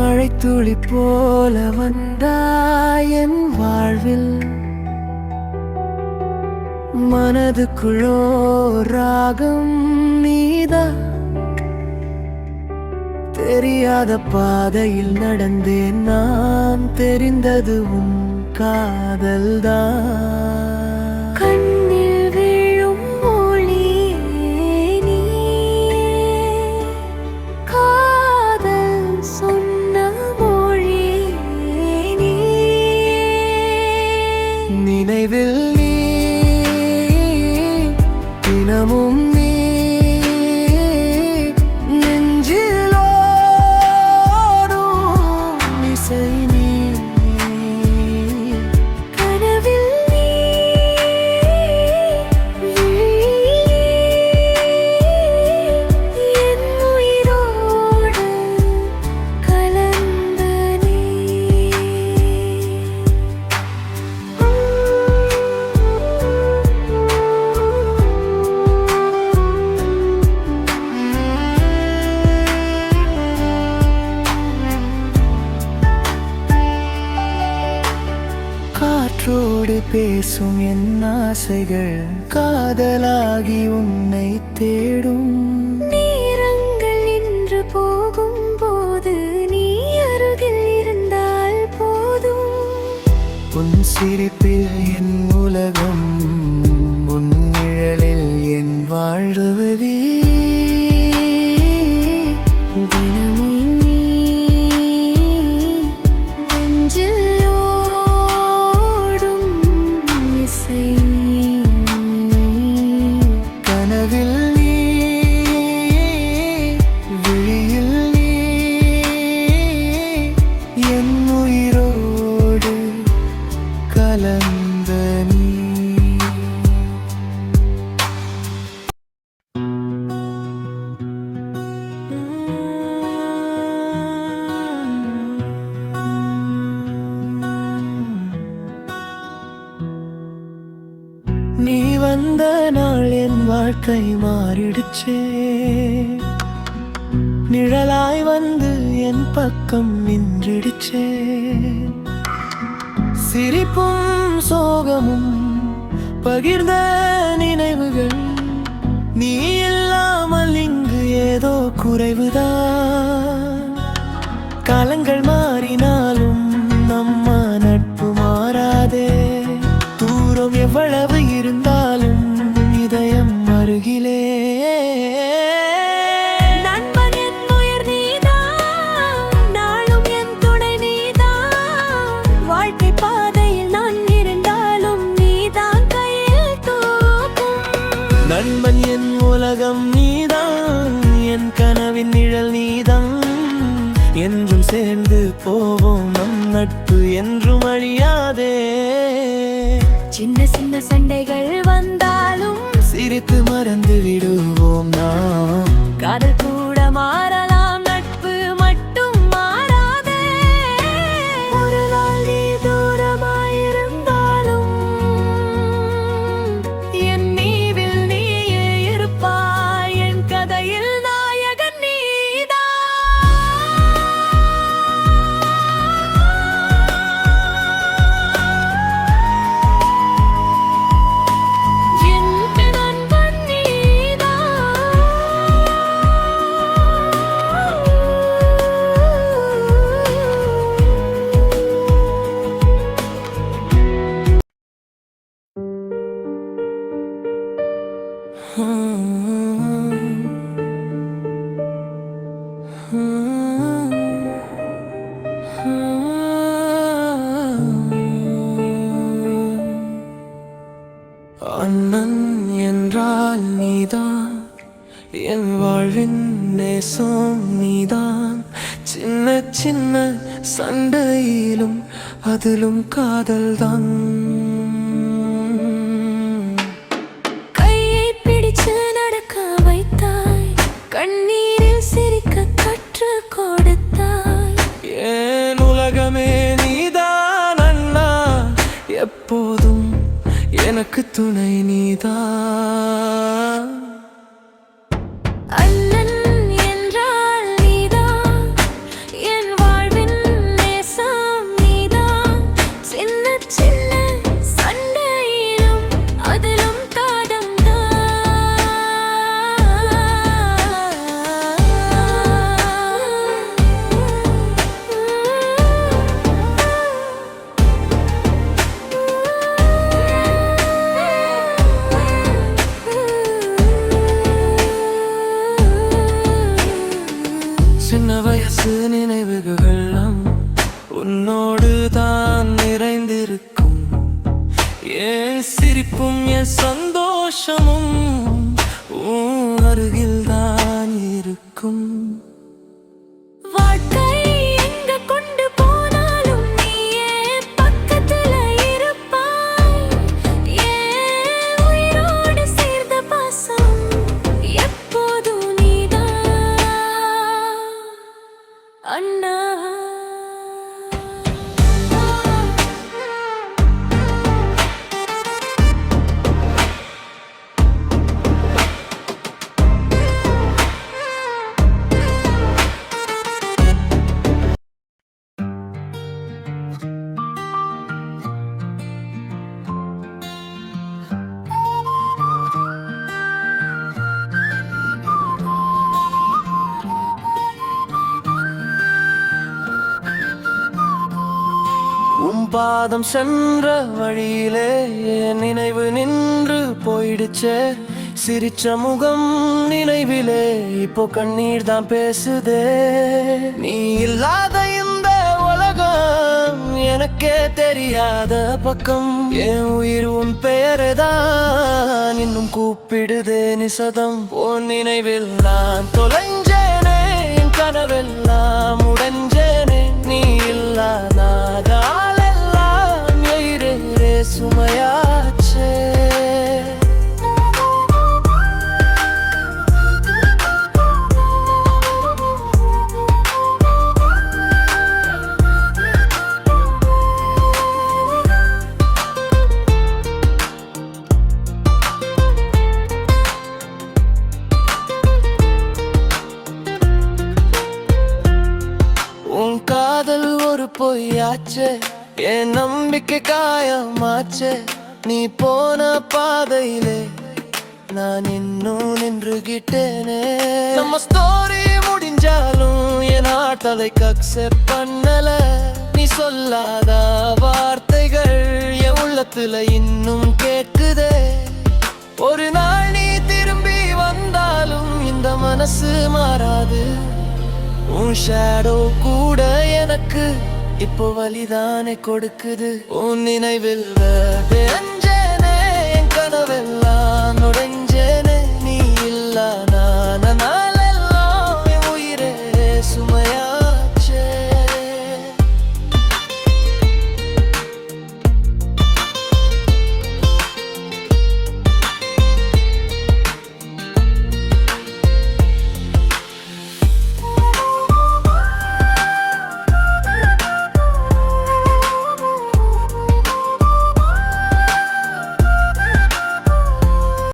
மழைத்துளி போல வந்தாய் என் வாழ்வில். மனதுக்குள்ளோ ராகம் நீதான். தெரியாத பாதையில் நடந்தேன் நான், தெரிந்தது உன் காதல்தான். நினைவில் நீ, தினமும் நீ, நெஞ்சிலோடும் இசை நீ. கனவில் நீ, என் உயிரோடு கலந்த நீ. காற்றோடு பேசும் என் ஆசைகள் காதலாகி உன்னை தேடும். நேரங்கள் நின்று போகும் போது நீ அருகில் இருந்தால் போதும். உன் சிரிப்பில் என் உலகம், உன் நிழலில் என் வாழ்வதே. தினமும் நீ, நெஞ்சிலோடும் இசை நீ. கனவில் நீ, விழியில் நீ, என் உயிரோடு கலந்த நீ. நீ வந்த நாள் என் வாழ்க்கை மாறிடுச்சே. நிழலாய் வந்து என் பக்கம் நின்றுடுச்சே. சிரிப்பும் சோகமும் பகிர்ந்த நினைவுகள், நீ இல்லாமல் இங்கு ஏதோ குறைவுதான். காலங்கள் மாறினாலும் நம்ம நட்பு மாறாதே. தூரம் எவ்வளவு இருந்தாலும் இதயம் அருகிலே. நண்பன் என் உயிர் நீதான், நாளும் என் துணை நீதான். வாழ்க்கை பாதையில் நான் இருந்தாலும் நீதான் கையில் தூக்கும். நண்பன் என் உலகம் நீதான், என் கனவின் நிழல் நீதான். என்றும் சேர்ந்து போவோம், நம் நட்பு என்றும் அழியாதே. சின்ன சின்ன சண்டைகள் வந்தாலும் சிரித்து மறந்து விடுவோம் நாம். காதல் கூட மாறலாம், நட்பு மட்டும் மாறாதே. ஒரு நாள் நீ தூரமாயிருந்தாலும் என் நீவில் நீயே இருப்பாய். என் கதையில் நாயகன் அண்ணன் என்றால் நீதான், என் வாழ்வின் நேசம் நீதான். சின்ன சின்ன சண்டையிலும் அதிலும் காதல்தான். கையை பிடிச்சு நடக்க வைத்தாய், கண்ணீரில் சிரிக்க கற்று கொடுத்தாய். ஏன் உலகமே நீதான் அண்ணா, எப்போதும் எனக்கு துணை நீதான். அண்ணன் என்றால் நீதான், என் வாழ்வின் பாதம் சென்ற வழியிலே என் நினைவு நின்று போயிடுச்சே. சிரிச்ச முகம் நினைவிலே இப்போ கண்ணீர் தான் பேசுதே. நீ இல்லாத இந்த உலகம் எனக்கே தெரியாத பக்கம். என் உயிர் உன் பெயரைதான் இன்னும் கூப்பிடுதே நிசதம். உன் நினைவில் நான் தொலைஞ்சேனே, என் கனவெல்லாம் உடைஞ்சேனே. நீ இல்லாத சுமையாச்சே. உன் காதல் ஒரு பொய்யாச்சே, என் நம்பிக்கை காயமாச்சே. நீ போன பாதையிலே நான் இன்னும் நின்றுகிட்டேனே. நம்ம ஸ்டோரி முடிஞ்சாலும் என் ஆட்டலைக்கு அக்செப்ட் பண்ணல. நீ சொல்லாத வார்த்தைகள் என் உள்ளத்துல இன்னும் கேட்குதே. ஒரு நாள் நீ திரும்பி வந்தாலும் இந்த மனசு மாறாது. உன் ஷேடோ கூட எனக்கு இப்போ வலிதானே கொடுக்குது. உன் நினைவில் அஞ்சேனே, என் கனவெல்லாம்